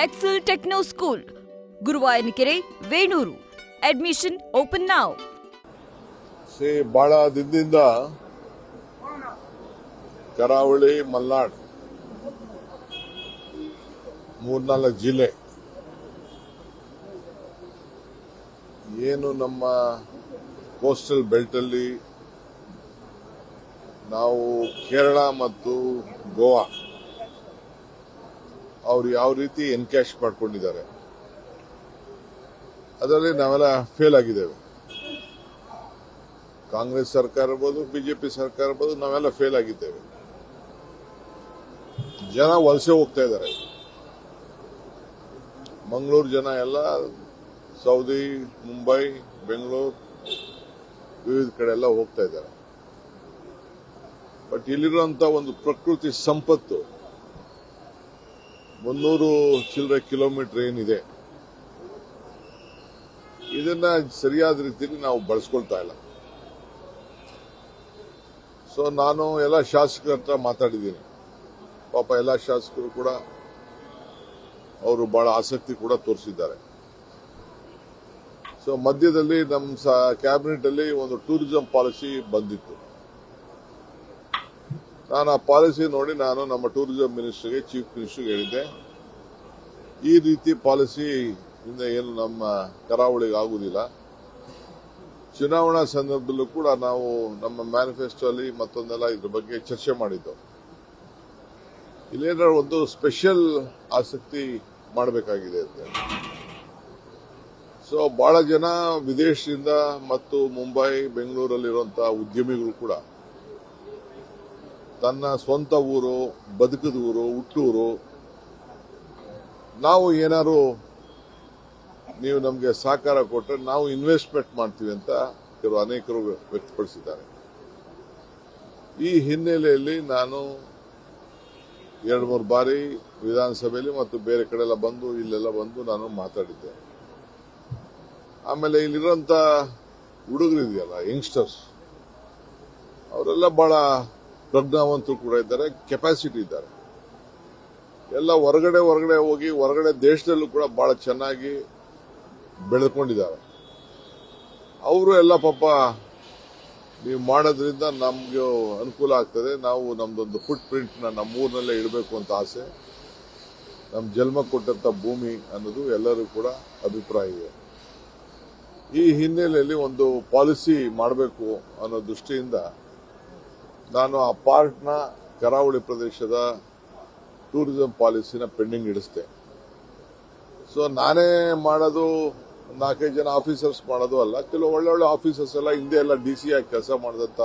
Excel Techno School, Guruvayanakere, Venur. Admission open now. ಬಹಳ ದಿನದಿಂದ ಕರಾವಳಿ ಮಲ್ನಾಡ್ 3-4 ಜಿಲ್ಲೆ ಏನು ನಮ್ಮ ಕೋಸ್ಟಲ್ ಬೆಲ್ಟ್ ಅಲ್ಲಿ ನಾವು ಕೇರಳ ಮತ್ತು ಗೋವಾ ಅವರು ಯಾವ ರೀತಿ ಎನ್ಕ್ಯಾಶ್ ಮಾಡ್ಕೊಂಡಿದ್ದಾರೆ ಅದರಲ್ಲಿ ನಾವೆಲ್ಲ ಫೇಲ್ ಆಗಿದ್ದೇವೆ. ಕಾಂಗ್ರೆಸ್ ಸರ್ಕಾರ ಇರ್ಬೋದು, ಬಿಜೆಪಿ ಸರ್ಕಾರ ಇರ್ಬೋದು, ನಾವೆಲ್ಲ ಫೇಲ್ ಆಗಿದ್ದೇವೆ. ಜನ ವಲಸೆ ಹೋಗ್ತಾ ಇದ್ದಾರೆ. ಮಂಗಳೂರು ಜನ ಎಲ್ಲ ಸೌದಿ, ಮುಂಬೈ, ಬೆಂಗಳೂರು ವಿವಿಧ ಕಡೆ ಎಲ್ಲ ಹೋಗ್ತಾ ಇದ್ದಾರೆ. ಬಟ್ ಇಲ್ಲಿರುವಂತ ಒಂದು ಪ್ರಕೃತಿ ಸಂಪತ್ತು 300 ಚಿಲ್ಲರೆ ಕಿಲೋಮೀಟರ್ ಏನಿದೆ, ಇದನ್ನ ಸರಿಯಾದ ರೀತಿಯಲ್ಲಿ ನಾವು ಬಳಸ್ಕೊಳ್ತಾ ಇಲ್ಲ. ಸೊ ನಾನು ಎಲ್ಲ ಶಾಸಕರ ಹತ್ರ ಮಾತಾಡಿದ್ದೀನಿ. ಪಾಪ ಎಲ್ಲ ಶಾಸಕರು ಕೂಡ ಅವರು ಬಹಳ ಆಸಕ್ತಿ ಕೂಡ ತೋರಿಸಿದ್ದಾರೆ. ಸೊ ಮಧ್ಯದಲ್ಲಿ ನಮ್ಮ ಕ್ಯಾಬಿನೆಟ್ ಅಲ್ಲಿ ಒಂದು ಟೂರಿಸಂ ಪಾಲಿಸಿ ಬಂದಿತ್ತು. ನಾನು ಆ ಪಾಲಿಸಿ ನೋಡಿ ನಾನು ನಮ್ಮ ಟೂರಿಸಂ ಮಿನಿಸ್ಟರ್ಗೆ, ಚೀಫ್ ಮಿನಿಸ್ಟರ್ಗೆ ಹೇಳಿದ್ದೆ, ಈ ರೀತಿ ಪಾಲಿಸಿ ಇಂದ ಏನು ನಮ್ಮ ಕರಾವಳಿಗೆ ಆಗುವುದಿಲ್ಲ. ಚುನಾವಣಾ ಸಂದರ್ಭದಲ್ಲೂ ಕೂಡ ನಾವು ನಮ್ಮ ಮ್ಯಾನಿಫೆಸ್ಟೋ ಅಲ್ಲಿ ಮತ್ತೊಂದೆಲ್ಲ ಇದ್ರ ಬಗ್ಗೆ ಚರ್ಚೆ ಮಾಡಿದ್ದು. ಇಲ್ಲೇನಾದ್ರು ಒಂದು ಸ್ಪೆಷಲ್ ಆಸಕ್ತಿ ಮಾಡಬೇಕಾಗಿದೆ ಅಂತ. ಸೊ ಬಹಳ ಜನ ವಿದೇಶದಿಂದ ಮತ್ತು ಮುಂಬೈ, ಬೆಂಗಳೂರಲ್ಲಿರುವಂತಹ ಉದ್ಯಮಿಗಳು ಕೂಡ ತನ್ನ ಸ್ವಂತ ಊರು, ಬದುಕದ ಊರು, ಹುಟ್ಟೂರು, ನಾವು ಏನಾದ್ರು ನೀವು ನಮಗೆ ಸಹಕಾರ ಕೊಟ್ಟರೆ ನಾವು ಇನ್ವೆಸ್ಟ್ಮೆಂಟ್ ಮಾಡ್ತೀವಿ ಅಂತ ಅನೇಕರು ವ್ಯಕ್ತಪಡಿಸಿದ್ದಾರೆ. ಈ ಹಿನ್ನೆಲೆಯಲ್ಲಿ ನಾನು 2-3 ಬಾರಿ ವಿಧಾನಸಭೆಯಲ್ಲಿ ಮತ್ತು ಬೇರೆ ಕಡೆ ಎಲ್ಲ ಬಂದು ಇಲ್ಲೆಲ್ಲ ಬಂದು ನಾನು ಮಾತಾಡಿದ್ದೆ. ಆಮೇಲೆ ಇಲ್ಲಿರುವಂತ ಹುಡುಗರಿದೆಯಲ್ಲ, ಯಂಗ್ಸ್ಟರ್ಸ್, ಅವರೆಲ್ಲ ಬಹಳ ಪ್ರಜ್ಞಾವಂತರು ಕೂಡ ಇದ್ದಾರೆ, ಕೆಪಾಸಿಟಿ ಇದ್ದಾರೆ. ಎಲ್ಲ ಹೊರಗಡೆ ಹೋಗಿ ಹೊರಗಡೆ ದೇಶದಲ್ಲೂ ಕೂಡ ಬಹಳ ಚೆನ್ನಾಗಿ ಬೆಳೆದುಕೊಂಡಿದ್ದಾರೆ. ಅವರು ಎಲ್ಲ ಪಾಪ ನೀವು ಮಾಡೋದ್ರಿಂದ ನಮ್ಗೆ ಅನುಕೂಲ ಆಗ್ತದೆ, ನಾವು ನಮ್ದೊಂದು ಫುಟ್ ಪ್ರಿಂಟ್ ನಮ್ಮೂರಿನಲ್ಲೇ ಇಡಬೇಕು ಅಂತ ಆಸೆ, ನಮ್ಮ ಜನ್ಮ ಕೊಟ್ಟಂತ ಭೂಮಿ ಅನ್ನೋದು ಎಲ್ಲರೂ ಕೂಡ ಅಭಿಪ್ರಾಯ ಇದೆ. ಈ ಹಿನ್ನೆಲೆಯಲ್ಲಿ ಒಂದು ಪಾಲಿಸಿ ಮಾಡಬೇಕು ಅನ್ನೋ ದೃಷ್ಟಿಯಿಂದ ನಾನು ಆ ಪಾರ್ಟ್ನ ಕರಾವಳಿ ಪ್ರದೇಶದ ಟೂರಿಸಂ ಪಾಲಿಸಿನ ಪೆಂಡಿಂಗ್ ಇಡಿಸಿದೆ. ಸೊ ನಾನೇ ಮಾಡೋದು, 4-5 ಜನ ಆಫೀಸರ್ಸ್ ಮಾಡೋದು ಅಲ್ಲ, ಕೆಲವು ಒಳ್ಳೊಳ್ಳೆ ಆಫೀಸರ್ಸ್ ಎಲ್ಲ ಹಿಂದೆ ಎಲ್ಲ ಡಿಸಿ ಆಗಿ ಕೆಲಸ ಮಾಡಿದಂತ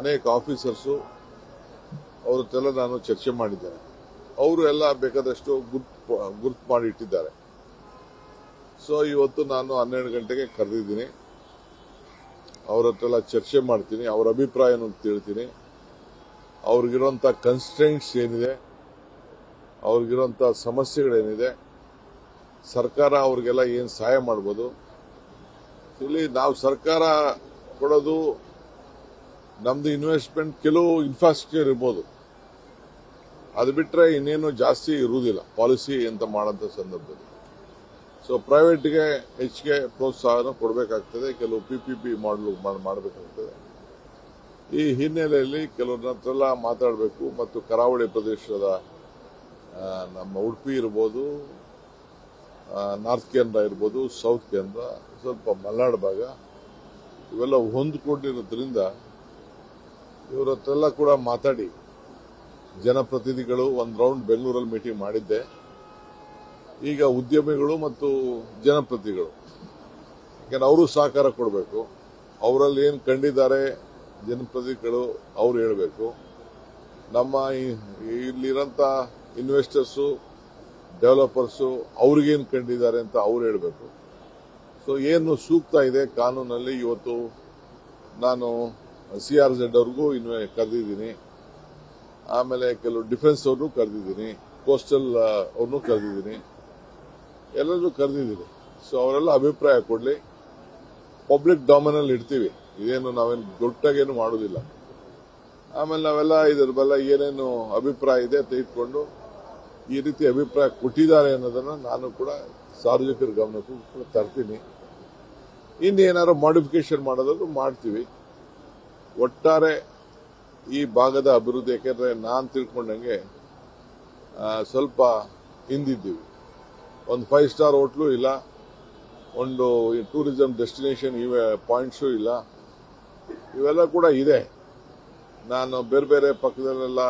ಅನೇಕ ಆಫೀಸರ್ಸು ಅವ್ರ ಹತ್ರೆಲ್ಲ ನಾನು ಚರ್ಚೆ ಮಾಡಿದ್ದೇನೆ. ಅವರು ಎಲ್ಲ ಬೇಕಾದಷ್ಟು ಗುರ್ತು ಮಾಡಿ ಇಟ್ಟಿದ್ದಾರೆ. ಸೊ ಇವತ್ತು ನಾನು 12 ಗಂಟೆಗೆ ಕರೆದಿದ್ದೀನಿ. ಅವ್ರ ಹತ್ರೆಲ್ಲ ಚರ್ಚೆ ಮಾಡ್ತೀನಿ, ಅವ್ರ ಅಭಿಪ್ರಾಯನೂ ತಿಳ್ತೀನಿ, ಅವ್ರಿಗಿರುವಂತ ಕನ್ಸ್ಟ್ರೆಂಟ್ಸ್ ಏನಿದೆ, ಅವ್ರಿಗಿರುವಂತ ಸಮಸ್ಯೆಗಳೇನಿದೆ, ಸರ್ಕಾರ ಅವ್ರಿಗೆಲ್ಲ ಏನು ಸಹಾಯ ಮಾಡ್ಬೋದು. ಇಲ್ಲಿ ನಾವು ಸರ್ಕಾರ ಕೊಡೋದು ನಮ್ದು ಇನ್ವೆಸ್ಟ್ಮೆಂಟ್, ಕೆಲವು ಇನ್ಫ್ರಾಸ್ಟ್ರಕ್ಚರ್ ಇರ್ಬೋದು, ಅದು ಬಿಟ್ರೆ ಇನ್ನೇನು ಜಾಸ್ತಿ ಇರುವುದಿಲ್ಲ ಪಾಲಿಸಿ ಅಂತ ಮಾಡೋಂಥ ಸಂದರ್ಭದಲ್ಲಿ. ಸೊ ಪ್ರೈವೇಟ್ಗೆ ಹೆಚ್ಚಿಗೆ ಪ್ರೋತ್ಸಾಹನ ಕೊಡಬೇಕಾಗ್ತದೆ, ಕೆಲವು PPP ಮಾಡಬೇಕಾಗ್ತದೆ. ಈ ಹಿನ್ನೆಲೆಯಲ್ಲಿ ಕೆಲವ್ರ ಹತ್ರ ಮಾತಾಡಬೇಕು ಮತ್ತು ಕರಾವಳಿ ಪ್ರದೇಶದ ನಮ್ಮ ಉಡುಪಿ ಇರ್ಬೋದು, ನಾರ್ತ್ ಕೇಂದ್ರ ಇರ್ಬೋದು, ಸೌತ್ ಕೇಂದ್ರ, ಸ್ವಲ್ಪ ಮಲೆನಾಡು ಭಾಗ, ಇವೆಲ್ಲ ಹೊಂದಿಕೊಂಡಿರೋದ್ರಿಂದ ಇವ್ರ ಹತ್ರೆಲ್ಲ ಕೂಡ ಮಾತಾಡಿ ಜನಪ್ರತಿನಿಧಿಗಳು ಒಂದು ರೌಂಡ್ ಬೆಂಗಳೂರಲ್ಲಿ ಮೀಟಿಂಗ್ ಮಾಡಿದ್ದೆ. ಈಗ ಉದ್ಯಮಿಗಳು ಮತ್ತು ಜನಪ್ರತಿನಿಧಿಗಳು, ಯಾಕಂದ್ರೆ ಅವರು ಸಹಕಾರ ಕೊಡಬೇಕು. ಅವರಲ್ಲಿ ಏನು ಕಂಡಿದ್ದಾರೆ ಜನಪ್ರತಿನಿಧಿಗಳು ಅವರು ಹೇಳಬೇಕು. ನಮ್ಮ ಇಲ್ಲಿರೋಂಥ ಇನ್ವೆಸ್ಟರ್ಸು, ಡೆವಲಪರ್ಸು ಅವ್ರಿಗೇನು ಕಂಡಿದ್ದಾರೆ ಅಂತ ಅವ್ರು ಹೇಳಬೇಕು. ಸೊ ಏನು ಸೂಕ್ತ ಇದೆ ಕಾನೂನಲ್ಲಿ, ಇವತ್ತು ನಾನು CRZ ಅವ್ರಿಗೂ ಕರೆದಿದ್ದೀನಿ, ಆಮೇಲೆ ಕೆಲವು ಡಿಫೆನ್ಸ್ ಅವ್ರನ್ನೂ ಕರೆದಿದ್ದೀನಿ, ಕೋಸ್ಟಲ್ ಅವ್ರನ್ನೂ ಕರೆದಿದ್ದೀನಿ, ಎಲ್ಲರೂ ಕರೆದಿದ್ದೀನಿ. ಸೊ ಅವರೆಲ್ಲ ಅಭಿಪ್ರಾಯ ಕೊಡಲಿ. ಪಬ್ಲಿಕ್ ಡೊಮೇನಲ್ಲಿ ಇಡ್ತೀವಿ, ಇದೇನು ನಾವೇನು ದೊಡ್ಡಾಗೇನು ಮಾಡೋದಿಲ್ಲ. ಆಮೇಲೆ ನಾವೆಲ್ಲ ಇದ್ರ ಬಲ್ಲ ಏನೇನು ಅಭಿಪ್ರಾಯ ಇದೆ ತೆಗೆದುಕೊಂಡು ಈ ರೀತಿ ಅಭಿಪ್ರಾಯ ಕೊಟ್ಟಿದ್ದಾರೆ ಅನ್ನೋದನ್ನು ನಾನು ಕೂಡ ಸಾರ್ವಜನಿಕರ ಗಮನಕ್ಕೂ ಕೂಡ ತರ್ತೀನಿ. ಇನ್ನೇನಾದ್ರು ಮಾಡಿಫಿಕೇಶನ್ ಮಾಡೋದಾದ್ರು ಮಾಡ್ತೀವಿ. ಒಟ್ಟಾರೆ ಈ ಭಾಗದ ಅಭಿವೃದ್ಧಿ, ಯಾಕೆಂದ್ರೆ ನಾನು ತಿಳ್ಕೊಂಡಂಗೆ ಸ್ವಲ್ಪ ಹಿಂದಿದ್ದೀವಿ. ಒಂದು 5 ಸ್ಟಾರ್ ಹೋಟ್ಲು ಇಲ್ಲ, ಒಂದು ಟೂರಿಸಂ ಡೆಸ್ಟಿನೇಷನ್ ಪಾಯಿಂಟ್ಸು ಇಲ್ಲ. ಇವೆಲ್ಲ ಕೂಡ ಇದೆ. ನಾನು ಬೇರೆ ಬೇರೆ ಪಕ್ಕದಲ್ಲೆಲ್ಲ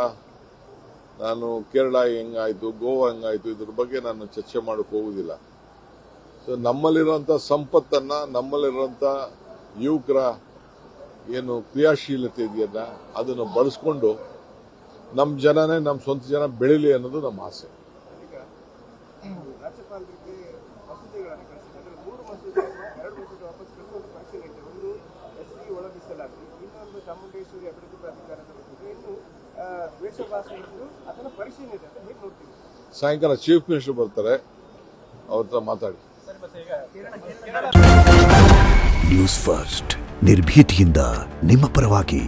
ನಾನು ಕೇರಳ ಹೆಂಗಾಯ್ತು, ಗೋವಾ ಹೆಂಗಾಯ್ತು, ಇದ್ರ ಬಗ್ಗೆ ನಾನು ಚರ್ಚೆ ಮಾಡೋಕೆ ಹೋಗುದಿಲ್ಲ. ಸೊ ನಮ್ಮಲ್ಲಿರುವಂಥ ಸಂಪತ್ತನ್ನ, ನಮ್ಮಲ್ಲಿರುವಂಥ ಯುವಕರ ಏನು ಕ್ರಿಯಾಶೀಲತೆ ಇದೆಯಲ್ಲ ಅದನ್ನು ಬಳಸ್ಕೊಂಡು ನಮ್ಮ ಜನನೇ, ನಮ್ಮ ಸ್ವಂತ ಜನ ಬೆಳೀಲಿ ಅನ್ನೋದು ನಮ್ಮ ಆಸೆ. ರಾಜ್ಯಪಾಲರಿಗೆ ಮಸೂದೆಗಳನ್ನು ಕಳಿಸಿದ್ದಾರೆ. 3 ಮಸೂದೆಯನ್ನು 2 ಮಸೂದೆ ವಾಪಸ್ ಕಳಿಸಿ ಒಂದು ಪರಿಶೀಲನೆ ಇದೆ. ಒಂದು SC ಒಳ ಮೀಸಲಾತಿ, ಇನ್ನೊಂದು ಚಾಮುಂಡೇಶ್ವರಿ ಅಭಿವೃದ್ಧಿ ಪ್ರಾಧಿಕಾರದ ಮಸೂದೆ, ಇನ್ನು ವೇಷಭಾಷೆ ಇದ್ದು ಅದನ್ನು ಪರಿಶೀಲನೆ ಇದೆ ಅಂತ ಹೇಗೆ ನೋಡ್ತೀವಿ? ಸಾಯಂಕಾಲ ಚೀಫ್ ಮಿನಿಸ್ಟರ್ ಬರ್ತಾರೆ, ಅವ್ರ ಹತ್ರ ಮಾತಾಡಿ. ನ್ಯೂಸ್ ಫಸ್ಟ್ ನಿರ್ಭೀತಿಯಿಂದ ನಿಮ್ಮ ಪರವಾಗಿ.